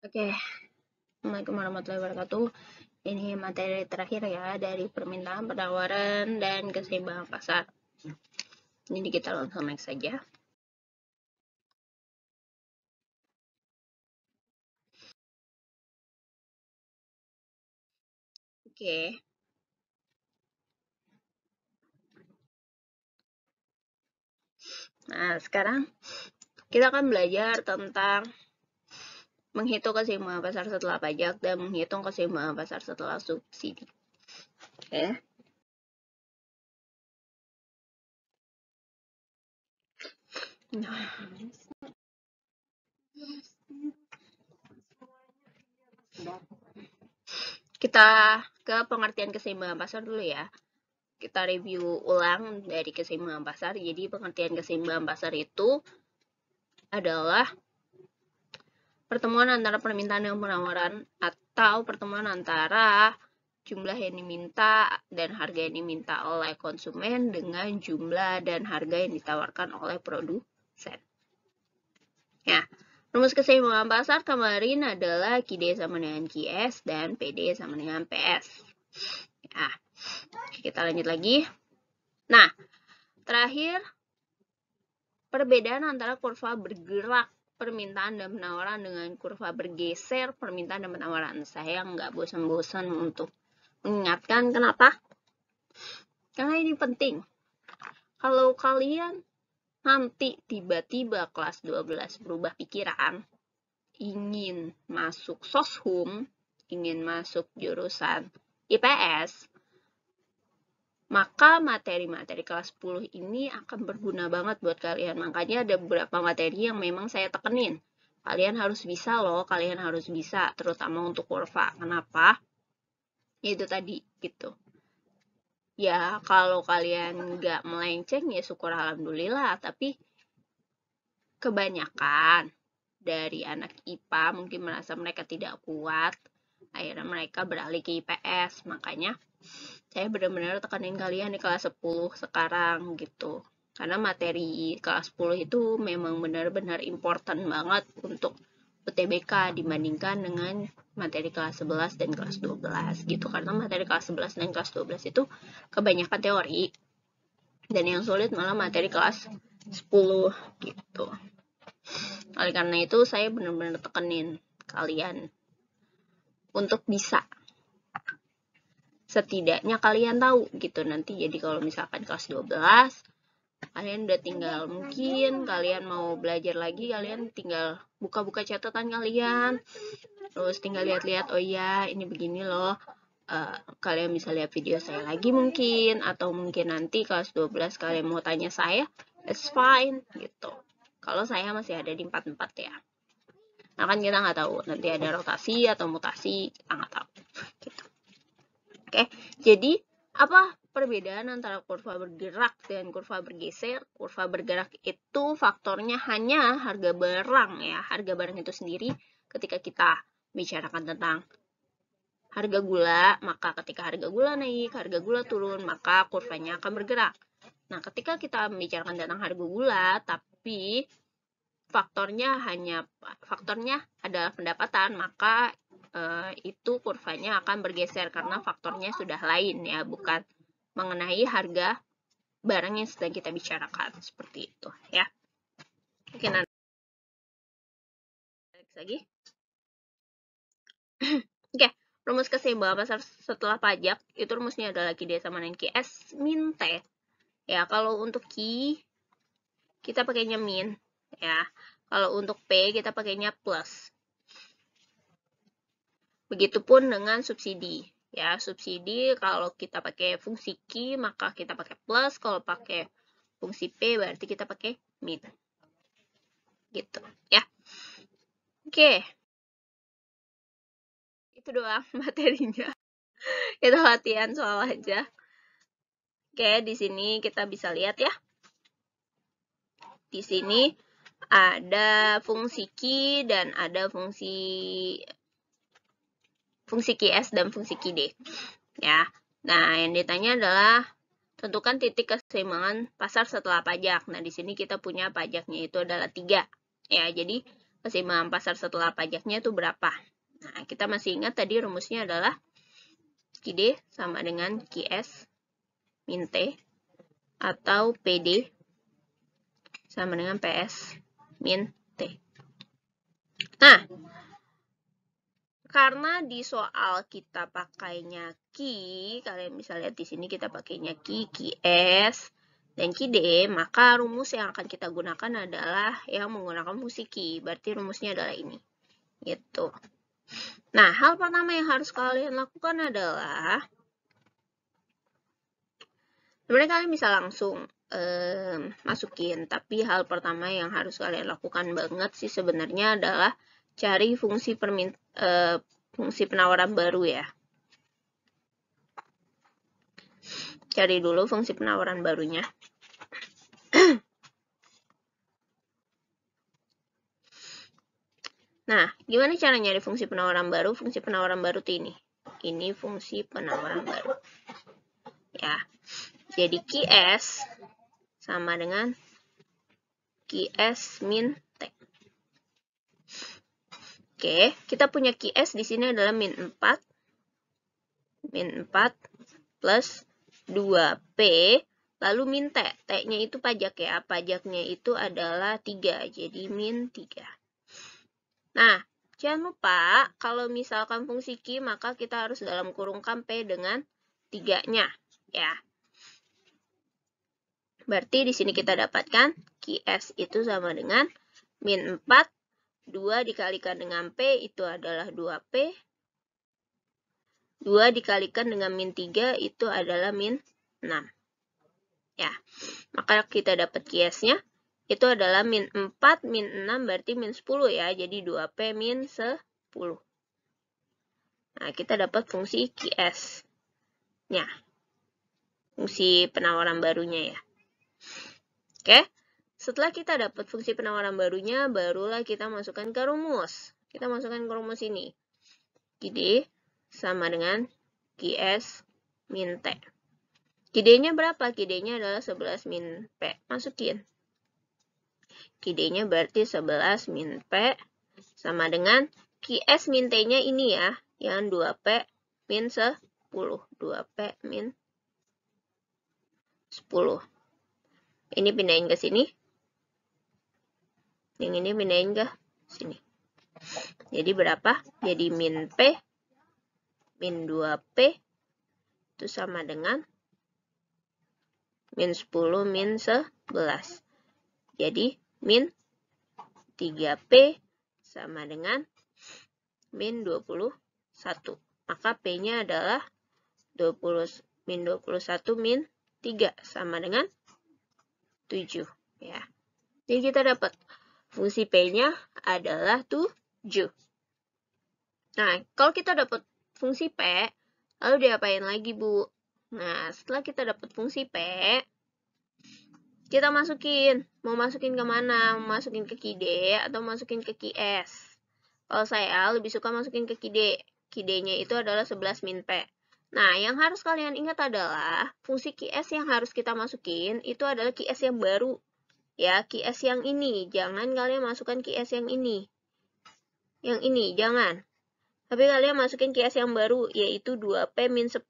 Oke, Assalamualaikum warahmatullahi wabarakatuh. Ini materi terakhir ya dari permintaan, penawaran, dan keseimbangan pasar. Jadi kita langsung next saja. Oke. Nah, sekarang kita akan belajar tentang menghitung keseimbangan pasar setelah pajak dan menghitung keseimbangan pasar setelah subsidi. Oke. Nah, kita ke pengertian keseimbangan pasar dulu ya. Kita review ulang dari keseimbangan pasar. Jadi pengertian keseimbangan pasar itu adalah pertemuan antara permintaan dan penawaran atau pertemuan antara jumlah yang diminta dan harga yang diminta oleh konsumen dengan jumlah dan harga yang ditawarkan oleh produsen. Ya, rumus keseimbangan pasar kemarin adalah QD sama dengan QS dan PD sama dengan PS. Ya, kita lanjut lagi. Nah, terakhir perbedaan antara kurva bergerak permintaan dan penawaran dengan kurva bergeser permintaan dan penawaran. Saya nggak bosan-bosan untuk mengingatkan. Kenapa? Karena ini penting. Kalau kalian nanti tiba-tiba kelas 12 berubah pikiran, ingin masuk soshum, ingin masuk jurusan IPS, maka materi-materi kelas 10 ini akan berguna banget buat kalian. Makanya ada beberapa materi yang memang saya tekenin. Kalian harus bisa loh, kalian harus bisa, terutama untuk kurva. Kenapa? Itu tadi, gitu. Ya, kalau kalian nggak melenceng, ya syukur alhamdulillah. Tapi kebanyakan dari anak IPA mungkin merasa mereka tidak kuat. Akhirnya mereka beralih ke IPS. Makanya saya benar-benar tekanin kalian di kelas 10 sekarang gitu. Karena materi kelas 10 itu memang benar-benar important banget untuk UTBK dibandingkan dengan materi kelas 11 dan kelas 12 gitu. Karena materi kelas 11 dan kelas 12 itu kebanyakan teori. Dan yang sulit malah materi kelas 10 gitu. Oleh karena itu saya benar-benar tekenin kalian untuk bisa. Setidaknya kalian tahu gitu nanti. Jadi kalau misalkan kelas 12 kalian udah tinggal, mungkin kalian mau belajar lagi, kalian tinggal buka-buka catatan kalian, terus tinggal lihat-lihat, oh iya ini begini loh. Kalian bisa lihat video saya lagi mungkin, atau mungkin nanti kelas 12 kalian mau tanya saya, it's fine gitu. Kalau saya masih ada di 44 ya. Nah kan kita nggak tahu nanti ada rotasi atau mutasi, kita nggak tahu gitu. Oke, jadi apa perbedaan antara kurva bergerak dan kurva bergeser? Kurva bergerak itu faktornya hanya harga barang ya, harga barang itu sendiri. Ketika kita bicarakan tentang harga gula, maka ketika harga gula naik, harga gula turun, maka kurvanya akan bergerak. Nah, ketika kita membicarakan tentang harga gula, tapi faktornya adalah pendapatan, maka itu kurvanya akan bergeser karena faktornya sudah lain ya, bukan mengenai harga barang yang sedang kita bicarakan, seperti itu ya. Oke, nanti lagi. Oke, rumus keseimbangan pasar setelah pajak itu rumusnya adalah QD sama dengan QS min T. Ya, kalau untuk Q kita pakainya min ya. Kalau untuk P kita pakainya plus. Begitupun dengan subsidi. Ya, subsidi kalau kita pakai fungsi Q maka kita pakai plus, kalau pakai fungsi P berarti kita pakai min. Gitu, ya. Oke. Itu doang materinya. Kita latihan soal aja. Oke, di sini kita bisa lihat ya. Di sini ada fungsi Q dan ada fungsi QS dan fungsi QD. Ya. Nah, yang ditanya adalah tentukan titik keseimbangan pasar setelah pajak. Nah, di sini kita punya pajaknya itu adalah 3. Ya, jadi keseimbangan pasar setelah pajaknya itu berapa. Nah, kita masih ingat tadi rumusnya adalah QD sama dengan QS min T atau PD sama dengan PS min T. Nah, karena di soal kita pakainya Ki, kalian bisa lihat di sini kita pakainya Ki, QS, dan QD, maka rumus yang akan kita gunakan adalah yang menggunakan fungsi Ki. Berarti rumusnya adalah ini. Gitu. Nah, hal pertama yang harus kalian lakukan adalah sebenarnya kalian bisa langsung masukin, tapi hal pertama yang harus kalian lakukan banget sih sebenarnya adalah cari fungsi penawaran baru ya. Cari dulu fungsi penawaran barunya. Nah, gimana cara nyari fungsi penawaran baru? Fungsi penawaran baru tuh ini. Ini fungsi penawaran baru. Ya. Jadi QS sama dengan QS min T. Oke, kita punya QS di sini adalah min 4 plus 2P, lalu min T. T-nya itu pajak ya. Pajaknya itu adalah 3, jadi min 3. Nah, jangan lupa kalau misalkan fungsi Q, maka kita harus dalam kurungkan P dengan 3-nya ya. Berarti di sini kita dapatkan QS itu sama dengan min 4, 2 dikalikan dengan P itu adalah 2P, 2 dikalikan dengan min 3 itu adalah min 6. Ya, maka kita dapat QS-nya itu adalah min 4, min 6 berarti min 10 ya, jadi 2P min 10. Nah, kita dapat fungsi QS-nya, fungsi penawaran barunya ya. Oke, setelah kita dapat fungsi penawaran barunya, barulah kita masukkan ke rumus. Kita masukkan ke rumus ini. QD sama dengan QS min T. QD-nya berapa? QD-nya adalah 11 min P. Masukin. QD-nya berarti 11 min P sama dengan QS min T-nya ini ya, yang 2P min 10. 2P min 10. Ini pindahin ke sini. Yang ini pindahin ke sini. Jadi berapa? Jadi min P min 2P itu sama dengan min 10 min 11. Jadi min 3P sama dengan min 21. Maka P-nya adalah min 21 min 3 sama dengan 7 ya. Jadi kita dapat fungsi P-nya adalah 7. Nah, kalau kita dapat fungsi P, lalu diapain lagi, Bu? Nah, setelah kita dapat fungsi P, kita masukin. Mau masukin ke mana? Mau masukin ke QD atau masukin ke QS? Kalau saya lebih suka masukin ke QD. QD-nya itu adalah 11 min P. Nah, yang harus kalian ingat adalah fungsi QS yang harus kita masukin itu adalah QS yang baru. Ya, QS yang ini. Jangan kalian masukkan QS yang ini. Yang ini, jangan. Tapi kalian masukin QS yang baru, yaitu 2P min 10.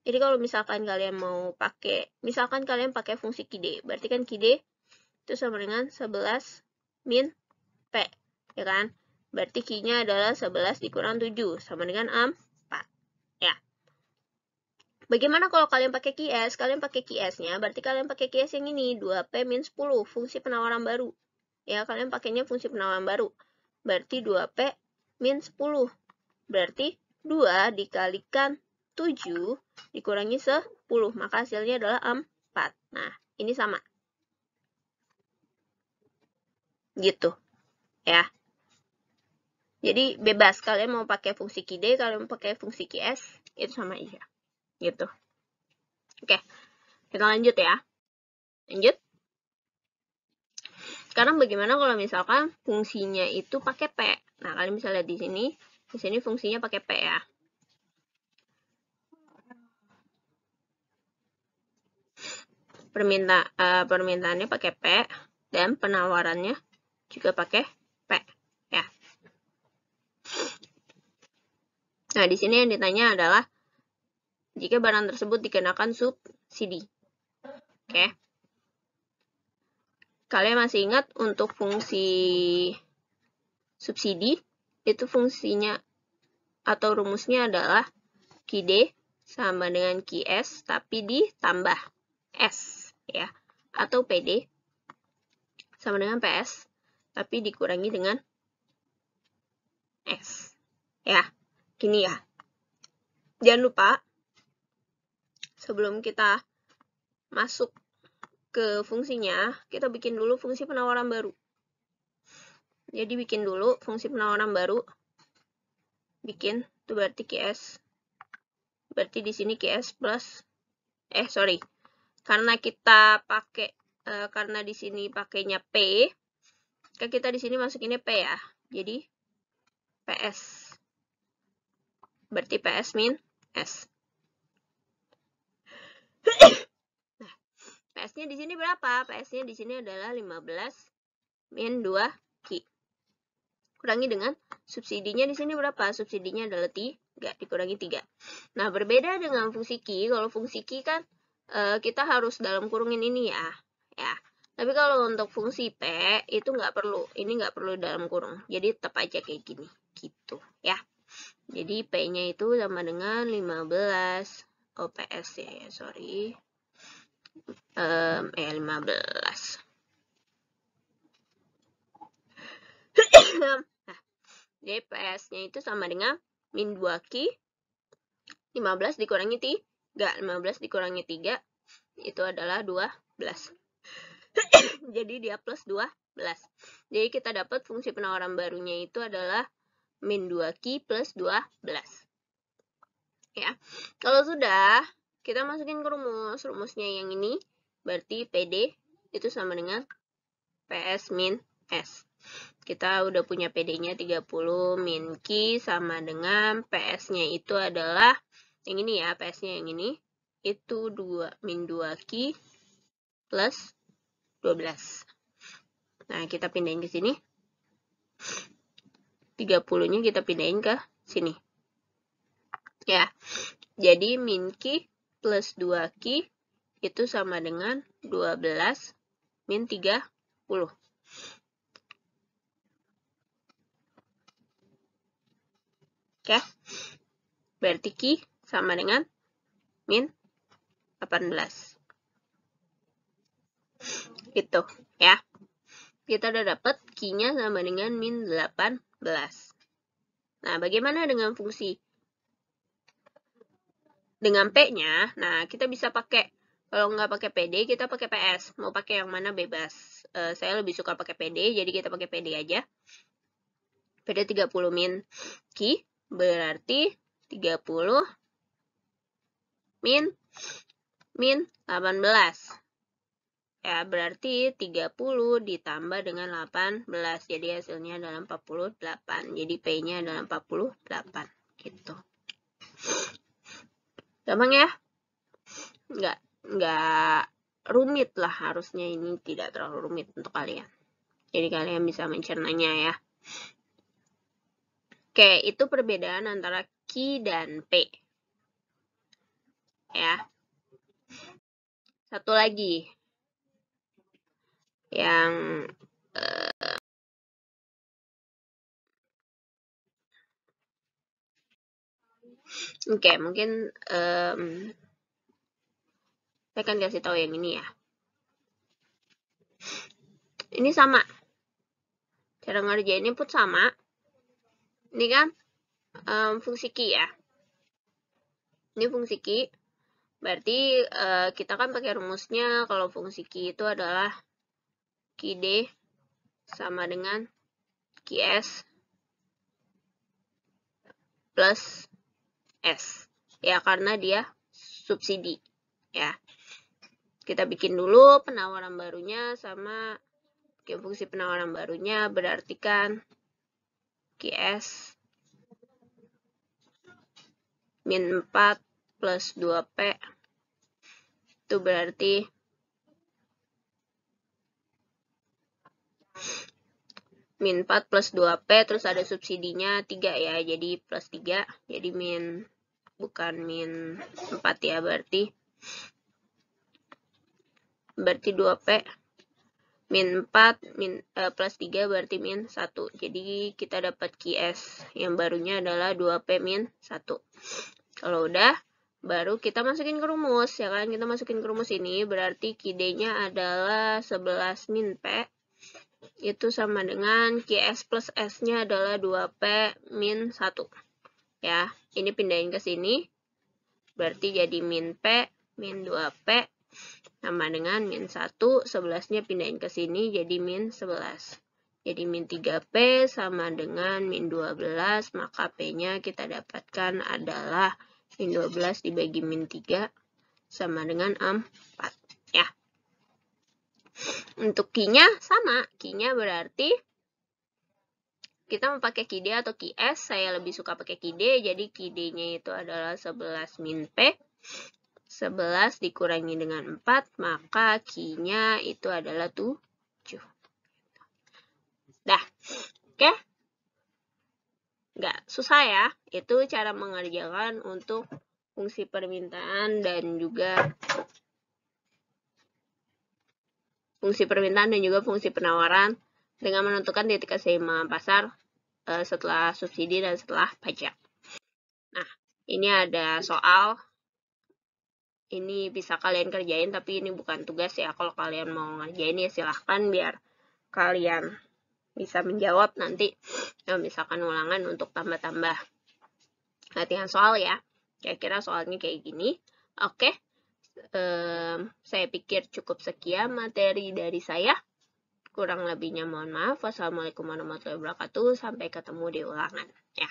Jadi kalau misalkan kalian mau pakai, misalkan kalian pakai fungsi QD, berarti kan QD itu sama dengan 11 min P. Ya kan? Berarti Q-nya adalah 11 dikurang 7, sama dengan 4. Ya. Bagaimana kalau kalian pakai QS? Kalian pakai QS-nya, berarti kalian pakai QS yang ini, 2P min 10, fungsi penawaran baru. Ya, kalian pakainya fungsi penawaran baru. Berarti 2P min 10. Berarti 2 dikalikan 7 dikurangi 10, maka hasilnya adalah 4. Nah, ini sama. Gitu. Ya. Jadi bebas, kalian mau pakai fungsi QD, kalian mau pakai fungsi QS, itu sama aja. Gitu. Oke, kita lanjut ya. Lanjut. Sekarang bagaimana kalau misalkan fungsinya itu pakai P? Nah, kalian bisa lihat di sini. Di sini fungsinya pakai P ya. Permintaannya pakai P dan penawarannya juga pakai P. Nah, di sini yang ditanya adalah jika barang tersebut dikenakan subsidi. Oke. Kalian masih ingat untuk fungsi subsidi? Itu fungsinya atau rumusnya adalah QD sama dengan QS tapi ditambah S ya. Atau PD sama dengan PS tapi dikurangi dengan S. Ya. Gini ya. Jangan lupa sebelum kita masuk ke fungsinya, kita bikin dulu fungsi penawaran baru. Jadi bikin dulu fungsi penawaran baru. Bikin, itu berarti QS. Berarti di sini QS plus, karena kita pakai, karena di sini pakainya P, kan kita di sini masukinnya P ya. Jadi PS. Berarti PS min S. Nah, PS-nya di sini berapa? PS-nya di sini adalah 15 min 2 Q. Kurangi dengan subsidinya di sini berapa? Subsidinya adalah 3, dikurangi 3. Nah, berbeda dengan fungsi Q, kalau fungsi Q kan kita harus dalam kurungin ini ya. Tapi kalau untuk fungsi P itu nggak perlu. Ini nggak perlu dalam kurung. Jadi tetap aja kayak gini. Gitu ya. Jadi P-nya itu sama dengan 15 OPS ya, sorry. 15. Nah, jadi PS-nya itu sama dengan min 2Q. 15 dikurangi 3. 15 dikurangi 3. Itu adalah 12. Jadi dia plus 12. Jadi kita dapat fungsi penawaran barunya itu adalah min 2Q plus 12. Ya. Kalau sudah, kita masukin ke rumus. Rumusnya yang ini. Berarti PD itu sama dengan PS min S. Kita udah punya PD-nya 30 min Q sama dengan PS-nya itu adalah yang ini ya, PS-nya yang ini. Itu 2 min 2Q plus 12. Nah, kita pindahin ke sini. 30-nya kita pindahin ke sini. Ya. Jadi min Q plus 2Q itu sama dengan 12 min 30. Oke. Berarti Q sama dengan min 18. Gitu ya. Kita udah dapat Q-nya sama dengan min 18. Nah, bagaimana dengan fungsi? Dengan P-nya, nah kita bisa pakai, kalau nggak pakai PD, kita pakai PS. Mau pakai yang mana bebas. Saya lebih suka pakai PD, jadi kita pakai PD aja. PD 30 min Q, berarti 30 min 18. Ya, berarti 30 ditambah dengan 18. Jadi hasilnya adalah 48. Jadi P-nya adalah 48. Gitu. Gampang ya? Nggak rumit lah, harusnya ini tidak terlalu rumit untuk kalian. Jadi kalian bisa mencernanya ya. Oke, itu perbedaan antara Q dan P. Ya. Satu lagi. Yang oke, mungkin saya akan kasih tahu yang ini ya. Ini sama. Cara ngerjainnya pun sama. Ini kan fungsi Q ya. Ini fungsi Q. Berarti kita kan pakai rumusnya kalau fungsi Q itu adalah QD sama dengan QS plus S. Ya, karena dia subsidi. Ya. Kita bikin dulu penawaran barunya sama fungsi penawaran barunya berarti kan QS min 4 plus 2P itu berarti min 4 plus 2P, terus ada subsidinya 3 ya, jadi plus 3, jadi bukan min 4 ya, berarti 2P min 4 plus 3 berarti min 1. Jadi kita dapat QS yang barunya adalah 2P min 1. Kalau udah, baru kita masukin ke rumus, ya kan? Kita masukin ke rumus ini, berarti QD-nya adalah 11 min P. Itu sama dengan QS plus S-nya adalah 2P min 1. Ya, ini pindahin ke sini. Berarti jadi min P min 2P sama dengan min 1, 11-nya pindahin ke sini jadi min 11. Jadi min 3P sama dengan min 12, maka P-nya kita dapatkan adalah min 12 dibagi min 3 sama dengan 4. Ya. Untuk Q-nya sama. Q-nya berarti kita mau pakai QD atau QS. Saya lebih suka pakai QD, jadi QD-nya itu adalah 11 min P. 11 dikurangi dengan 4, maka Q-nya itu adalah 7. Dah, oke? Nggak susah ya, itu cara mengerjakan untuk fungsi permintaan dan juga fungsi penawaran dengan menentukan titik keseimbangan pasar setelah subsidi dan setelah pajak. Nah, ini ada soal. Ini bisa kalian kerjain, tapi ini bukan tugas ya. Kalau kalian mau ngerjain ya silahkan, biar kalian bisa menjawab nanti. Misalkan ulangan untuk tambah-tambah latihan soal ya. Kira-kira soalnya kayak gini. Oke, saya pikir cukup sekian materi dari saya. Kurang lebihnya mohon maaf. Wassalamualaikum warahmatullahi wabarakatuh. Sampai ketemu di ulangan. Ya.